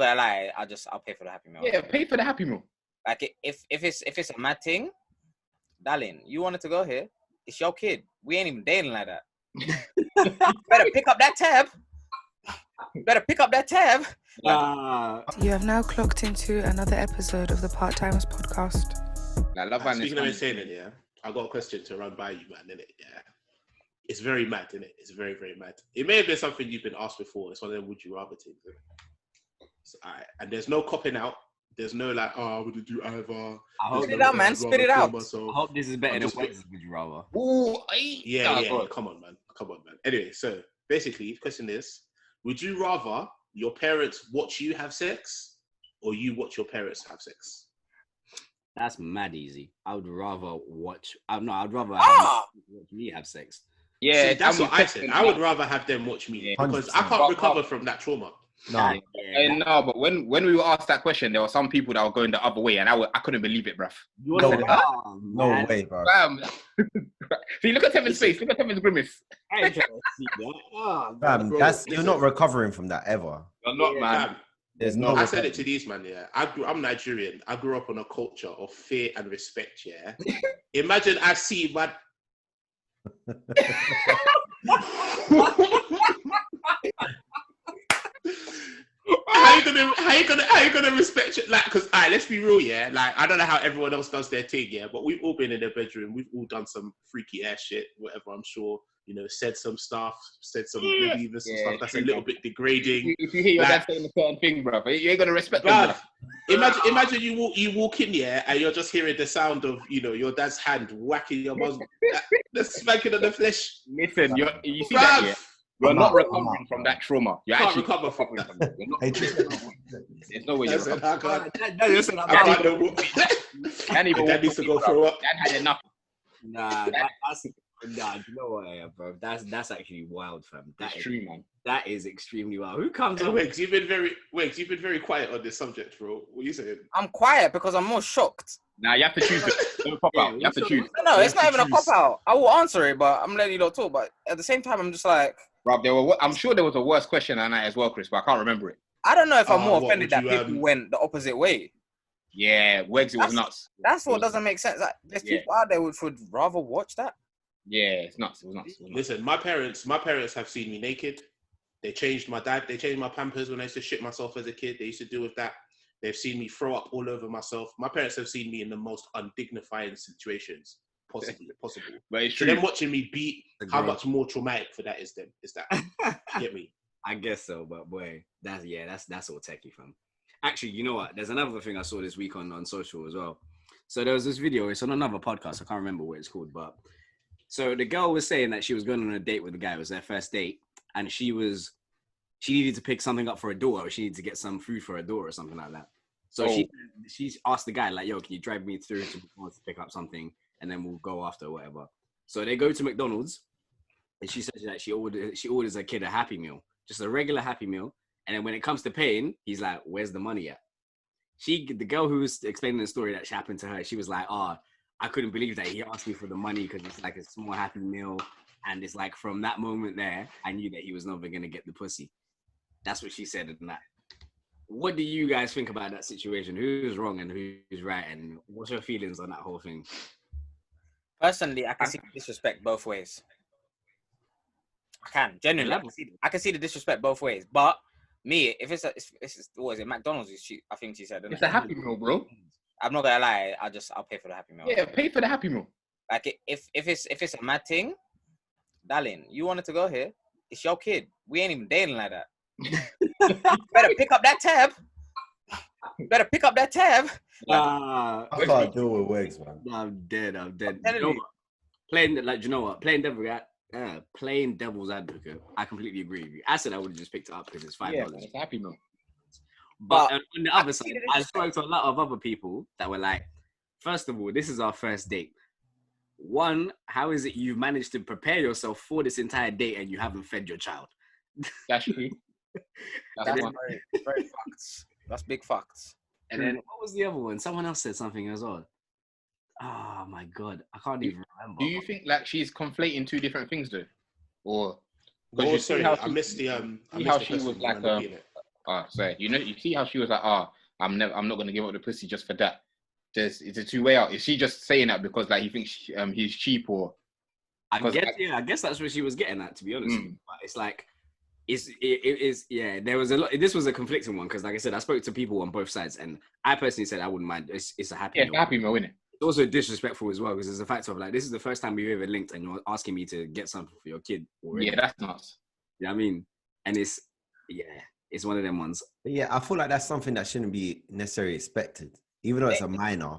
But I'll pay for the Happy Meal. Yeah, pay for the Happy Meal. Like if it's a mad thing, darling, you wanted to go here. It's your kid. We ain't even dating like that. Better pick up that tab. You have now clocked into another episode of the Part-Timers podcast. Speaking of insane, yeah, I got a question to run by you, man. Innit? Yeah, it's very mad, innit? It's very, very mad. It may have been something you've been asked before. It's one of them would you rather things. So, and there's no copping out. There's no like, I would do either. Spit it out, man. Spit it out. I hope this is better than Wegz, would you rather? Ooh, yeah. Come on, man. Anyway, so basically, the question is, would you rather your parents watch you have sex or you watch your parents have sex? That's mad easy. I would rather watch. I'd rather watch me have sex. Yeah, see, that's what I said. I would rather have them watch me because I can't recover from that trauma. No, but when we were asked that question, there were some people that were going the other way, and I couldn't believe it, bruv. No way, bro. See, look at Tevin's face. Look at Tevin's grimace. I ain't trying to see that. You're not recovering from that ever. You're not, man. There's no. I said it to these man. Yeah, I'm Nigerian. I grew up on a culture of fear and respect. Yeah, imagine I see my. How you gonna respect it? Like, cause let's be real, yeah. Like, I don't know how everyone else does their thing, yeah. But we've all been in their bedroom. We've all done some freaky ass shit, whatever. I'm sure, said some stuff, maybe even some stuff that's a little bit degrading. If you hear your dad saying a certain thing, bro, you ain't gonna respect them. Imagine you walk in here and you're just hearing the sound of your dad's hand whacking your mum's, the smacking of the flesh. Listen, you see that, yeah? You're not recovering from that trauma. You can't recover from that. There's no way you're recovering. Dad needs to go throw up. Dad had enough. Nah, you know what, bro? That's actually wild, fam. That's true, man. That is extremely wild. Who comes up? Wegz, you've been very quiet on this subject, bro. What are you saying? I'm quiet because I'm more shocked. Nah, you have to choose. Don't pop out. You have to choose. No, it's not even a cop out. I will answer it, but I'm letting you lot talk. But at the same time, I'm just like, Rob, I'm sure there was a worse question than that as well, Chris, but I can't remember it. I don't know if I'm more offended that people went the opposite way. Yeah, Wegz, it was nuts. That's what doesn't make sense. Like, there's people out there which would rather watch that. Yeah, it's nuts. It was nuts. Listen, my parents have seen me naked. They changed my dad. They changed my Pampers when I used to shit myself as a kid. They used to deal with that. They've seen me throw up all over myself. My parents have seen me in the most undignifying situations possible. But it's true. So them watching me beat, how much more traumatic for that is that? Get me? I guess so, but boy, that's all techie, fam. Actually, you know what? There's another thing I saw this week on social as well. So there was this video. It's on another podcast. I can't remember what it's called, but so the girl was saying that she was going on a date with a guy. It was their first date, and she needed to pick something up for her daughter. She needed to get some food for her daughter or something like that. So she asked the guy, like, yo, can you drive me through to McDonald's to pick up something, and then we'll go after or whatever. So they go to McDonald's, and she says that she orders her kid a Happy Meal, just a regular Happy Meal. And then when it comes to paying, he's like, where's the money at? The girl who was explaining the story that happened to her, she was like, I couldn't believe that he asked me for the money because it's like a small Happy Meal. And it's like, from that moment there, I knew that he was never going to get the pussy. That's what she said in that. What do you guys think about that situation? Who's wrong and who's right? And what's your feelings on that whole thing? Personally, I can see the disrespect both ways. I can, genuinely. I can see the disrespect both ways. But me, if it's what is it, McDonald's? I think she said. It's a Happy Meal, bro. I'm not gonna lie. I'll pay for the Happy Meal. Yeah, pay for the Happy Meal. Like if it's a mad thing, darling, you wanted to go here. It's your kid. We ain't even dating like that. Better pick up that tab. I can't deal with Wegz, man. I'm dead. You know what? Playing devil's advocate. I completely agree with you. I said I would have just picked it up because it's $5. Yeah, it's Happy Meal. But on the other side, I spoke to a lot of other people that were like, first of all, this is our first date. One, how is it you've managed to prepare yourself for this entire date and you haven't fed your child? That's true. That's very facts. That's big facts. And then what was the other one? Someone else said something as well. Oh my God, I can't even remember. Do you think like she's conflating two different things though? Or I missed the how she was like So you see how she was like, I'm not gonna give up the pussy just for that. It's a two-way out. Is she just saying that because like he thinks he's cheap or? I guess that's what she was getting at, to be honest. But it's like, there was a lot. This was a conflicting one because, like I said, I spoke to people on both sides, and I personally said I wouldn't mind. It's a happy meal. It's a happy meal, isn't it? It's also disrespectful as well because there's a fact of like, this is the first time we've ever linked, and you're asking me to get something for your kid already. Yeah, that's nuts. You know what I mean? And it's one of them ones. But yeah, I feel like that's something that shouldn't be necessarily expected, even though it's a minor.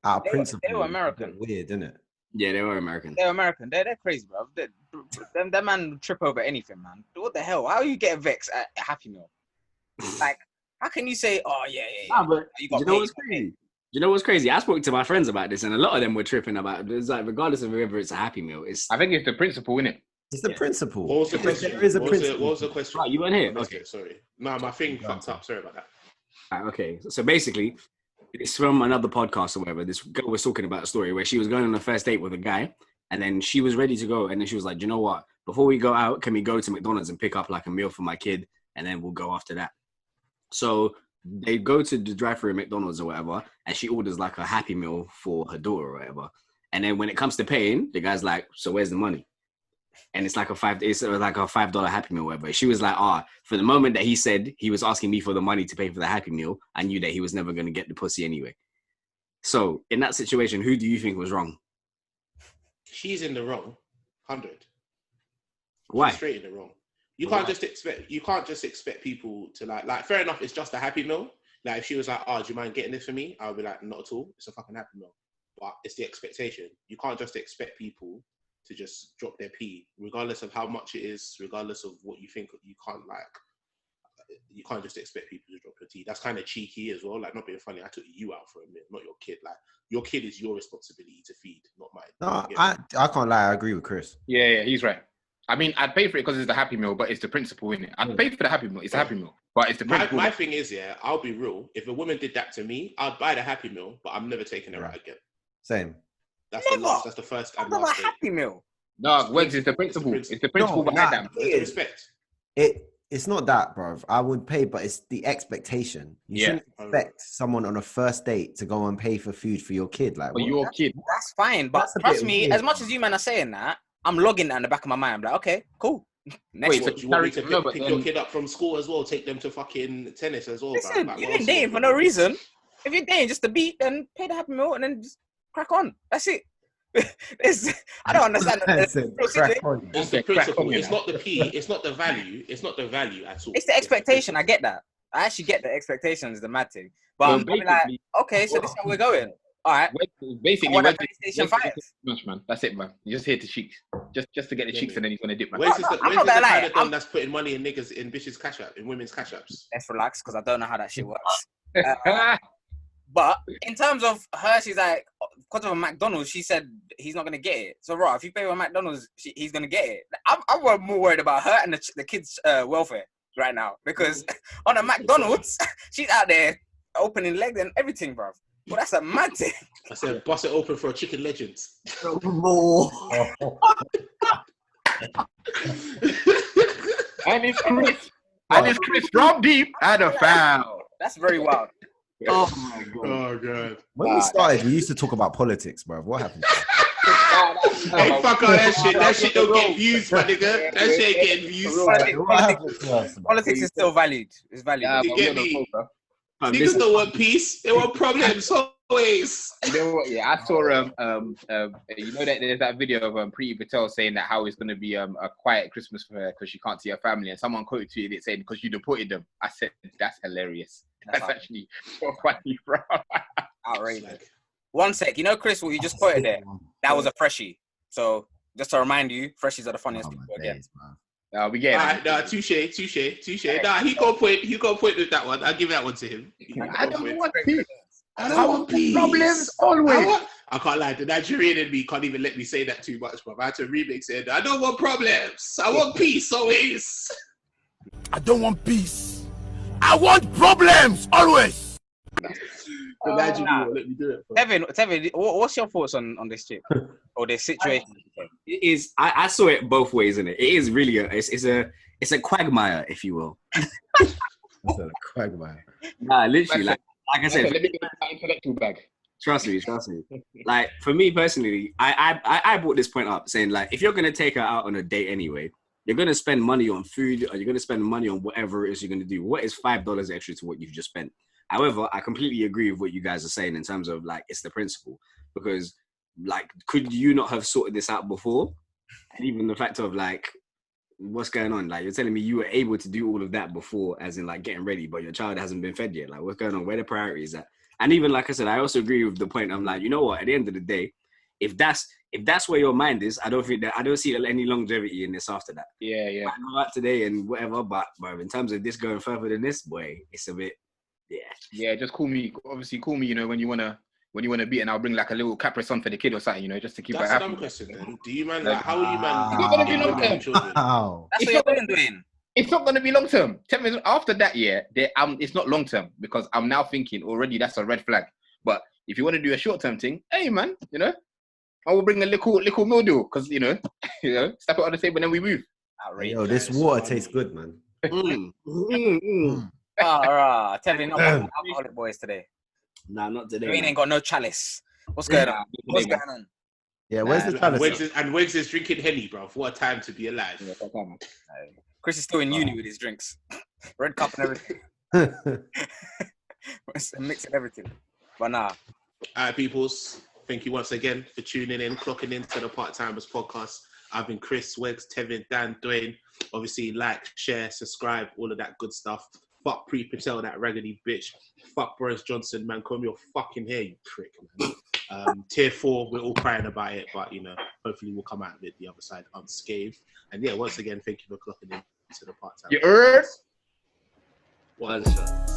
Out of principle, they were American. Weird, isn't it? Yeah, they were American. They're American. They're crazy, bro. That man would trip over anything, man. What the hell? How are you getting vexed at a Happy Meal? Like, how can you say, oh, yeah. Nah, but you know what's crazy? You know what's crazy? I spoke to my friends about this, and a lot of them were tripping about it. It's like, regardless of whether it's a Happy Meal, I think it's the principle, innit? It's the principle. What was the question? There is a principle. What was the question? Right, you weren't here? Okay. Sorry. No, my thing fucked up. Sorry about that. Right, okay. So basically, it's from another podcast or whatever. This girl was talking about a story where she was going on a first date with a guy, and then she was ready to go, and then she was like, you know what? Before we go out, can we go to McDonald's and pick up like a meal for my kid, and then we'll go after that. So they go to the drive-thru at McDonald's or whatever, and she orders like a Happy Meal for her daughter or whatever. And then when it comes to paying, the guy's like, so where's the money? And it's like a $5 Happy Meal or whatever. She was like, for the moment that he said he was asking me for the money to pay for the Happy Meal, I knew that he was never going to get the pussy anyway. So in that situation, who do you think was wrong? She's in the wrong, 100. Why? She's straight in the wrong. You can't just expect people to like fair enough, it's just a Happy Meal. Like if she was like, do you mind getting this for me? I would be like, not at all. It's a fucking Happy Meal. But it's the expectation. You can't just expect people to just drop their pee, regardless of how much it is, regardless of what you think. You can't just expect people to drop your tea. That's kind of cheeky as well. Like, not being funny, I took you out for a minute, not your kid. Like, your kid is your responsibility to feed, not mine. No, I can't lie. I agree with Chris. Yeah, he's right. I mean, I'd pay for it because it's the Happy Meal, but it's the principle, innit? I'd pay for the Happy Meal. It's a Happy Meal, but it's the principle. My thing is, I'll be real. If a woman did that to me, I'd buy the Happy Meal, but I'm never taking her out again. Same. That's the first and last date. Happy Meal. No, Wegz is the principle. It's the principle behind that. It's respect. It's not that, bruv. I would pay, but it's the expectation. You shouldn't expect someone on a first date to go and pay for food for your kid. Like, for your kid. That's fine, but trust me, as much as you men are saying that, I'm logging that in the back of my mind. I'm like, okay, cool. Next one. You want me to pick your kid up from school as well, take them to fucking tennis as well? Listen, you ain't dating for no reason. If you're dating just to beat, then pay the Happy Meal and then just crack on. That's it. I don't understand. It's the principle. It's not the P. It's not the value. It's not the value at all. It's the expectation. I get that. I actually get the expectation is the mad thing. But I'm like, okay, so this is how we're going. All right. Basically, PlayStation 5. Man. That's it, man. You're just here to cheeks. Just to get the cheeks, and then he's gonna dip, man. Where's the kind of done that's putting money in niggas in bitches' cash app, in women's cash apps? Let's relax, because I don't know how that shit works. But in terms of her, she's like, because of a McDonald's, she said he's not gonna get it. So, right, if you pay for McDonald's, he's gonna get it. I'm more worried about her and the kids' welfare right now, because on a McDonald's, she's out there opening legs and everything, bro. Well, that's a mad thing. I said, bust it open for a chicken legend. And it's Chris drop deep and a foul. That's very wild. Oh my god. Oh god. When we started, we used to talk about politics, bro. What happened? Hey, fuck all that shit. That shit don't get views, my nigga. That shit ain't getting views. Politics is still valued. It's valued. You get me? Niggas don't want peace. They want problems always. You know what? Yeah, I saw you know that there's that video of Preeti Patel saying that how it's gonna be a quiet Christmas for her because she can't see her family, and someone quoted it saying because you deported them. I said that's hilarious. That's actually so funny, bro. Outrageous. One sec, you know, Chris, what you just quoted there? That was a freshie. So just to remind you, freshies are the funniest people again. We get it. Touche. Nah, he got point with that one. I'll give that one to him. I don't want peace. I don't want peace. Problems always. I can't lie. The Nigerian in me can't even let me say that too much, but I had to remix it. I don't want problems. I want peace always. I don't want peace. I want problems always. The Nigerian let me do it. Tevin, what's your thoughts on this chick or this situation? It is. I saw it both ways, in it. It is really it's a quagmire, if you will. Quagmire. Nah, literally, like I said, let me get my intellectual bag. Trust me. Like for me personally, I brought this point up saying like if you're gonna take her out on a date anyway, you're gonna spend money on food or you're gonna spend money on whatever it is you're gonna do. What is $5 extra to what you've just spent? However, I completely agree with what you guys are saying in terms of like it's the principle because like could you not have sorted this out before? And even the fact of like what's going on? Like you're telling me you were able to do all of that before, as in like getting ready, but your child hasn't been fed yet. Like what's going on? Where the priority is at? And even like I said, I also agree with the point. I'm like, you know what? At the end of the day, if that's where your mind is, I don't see any longevity in this after that. Yeah. I go out today and whatever, but in terms of this going further than this, boy, it's a bit, yeah. Yeah, just call me. Obviously, call me. You know when you wanna beat, and I'll bring like a little Capri Sun for the kid or something. You know, just to keep it happy. That's another question. Then, do you man like how are you man? It's not gonna be long term. Wow. That's what you're doing. It's not going to be long term. After that year, it's not long term because I'm now thinking already that's a red flag. But if you want to do a short term thing, hey man, you know, I will bring a little meal deal because stuff it on the table and then we move. Outrageous. Yo, this water tastes good, man. Mm. Tevin, not alcoholic boys today. Nah, not today. We ain't got no chalice. What's going on? What's going on? Yeah, where's the chalice? Wegz is drinking Henny, bro. What a time to be alive. Chris is still in uni with his drinks. Red cup and everything. Mixing everything. But nah. All right, peoples. Thank you once again for tuning in, clocking into the Part-Timers podcast. I've been Chris, Wegz, Tevin, Dan, Dwain. Obviously, like, share, subscribe, all of that good stuff. Fuck Pre Patel, that raggedy bitch. Fuck Boris Johnson, man. Comb your fucking hair, you prick, man. Tier 4, we're all crying about it, but, hopefully we'll come out of it the other side unscathed. And yeah, once again, thank you for clocking in to the Part-Timers. You heard? One shot.